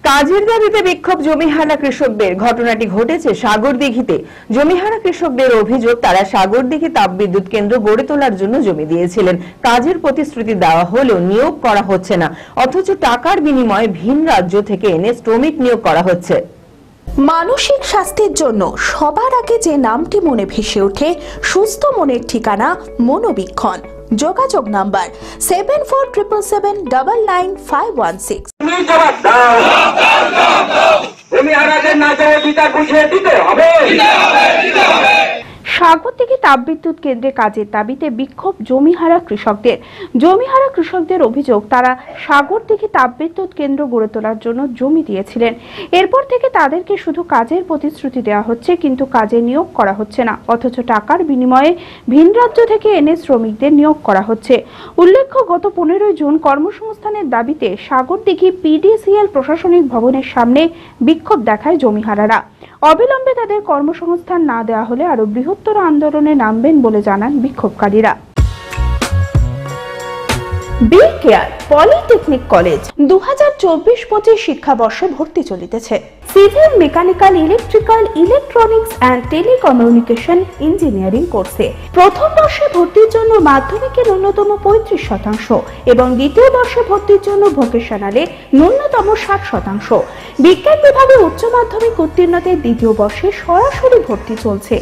কাজের দাবিতে বিক্ষোভ জমিহারা কৃষকদের। ঘটনাটি ঘটেছে সাগরদিঘিতে। জমিহারা কৃষকদের অভিযোগ, তারা সাগরদিঘি তাপবিদ্যুৎ কেন্দ্র গড়ে তোলার জন্য জমি দিয়েছিলেন। কাজের প্রতিশ্রুতি দেওয়া হলেও নিয়োগ করা হচ্ছে না, অথচ টাকার বিনিময়ে ভিন রাজ্য থেকে এনে শ্রমিক নিয়োগ করা হচ্ছে। মানসিক স্বাস্থ্যের জন্য সবার আগে যে নামটি মনে ভেসে ওঠে, সুস্থ মনের ঠিকানা মনোবীক্ষণ। যোগাযোগ নাম্বার 7477799516। সাগরদিঘি তাপবিদ্যুৎ কেন্দ্রে কাজের দাবিতে বিক্ষোভ জমিহারা কৃষকদের। জমিহারা কৃষকদের অভিযোগ, তারা সাগরদিঘি তাপবিদ্যুৎ কেন্দ্র গড়ে তোলার জন্য জমি দিয়েছিলেন। এরপর থেকে তাদেরকে শুধু কাজের প্রতিশ্রুতি দেওয়া হচ্ছে, কিন্তু কাজে নিয়োগ করা হচ্ছে না, অথচ টাকার বিনিময়ে ভিন রাজ্য থেকে এনে শ্রমিকদের নিয়োগ করা হচ্ছে। উল্লেখ্য, গত 15 জুন কর্মসংস্থানের দাবিতে সাগরদিঘি পিডিসিএল প্রশাসনিক ভবনের সামনে বিক্ষোভ দেখায় জমিহারারা। অবিলম্বে তাদের কর্মসংস্থান না দেওয়া হলে আরো বৃহত্তর আন্দোলনে নামবেন বলে জানান বিক্ষোভকারীরা। বি কেয়ার পলিটেকনিক কলেজ 2024-25 শিক্ষাবর্ষে ভর্তি চলিতেছে। Civil, mechanical, electrical, electronics and telecommunication engineering কোর্সে প্রথম বর্ষে ভর্তির জন্য মাধ্যমিকে ন্যূনতম 35% এবং দ্বিতীয় বর্ষে ভর্তির জন্য ভোকেশনালে ন্যূনতম 60%। বিজ্ঞান বিভাগে উচ্চ মাধ্যমিক উত্তীর্ণদের দ্বিতীয় বর্ষে সরাসরি ভর্তি চলছে।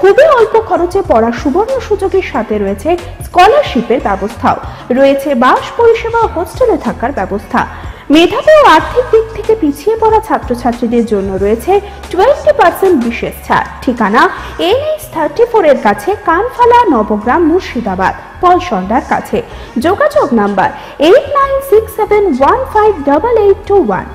খুবই অল্প খরচে পড়ার সুবর্ণ সুযোগের সাথে রয়েছে স্কলারশিপের ব্যবস্থাও। রয়েছে বাস পরিষেবা ও হোস্টেলে থাকার ব্যবস্থা। মেধাবী ও আর্থিক দিক থেকে পিছিয়ে পড়া ছাত্রছাত্রীদের জন্য রয়েছে 20% বিশেষ ছাড়। ঠিকানা NH34 এর কাছে, কানফালা, নবগ্রাম, মুর্শিদাবাদ, পলসন্ডার কাছে। যোগাযোগ নাম্বার 8967158821।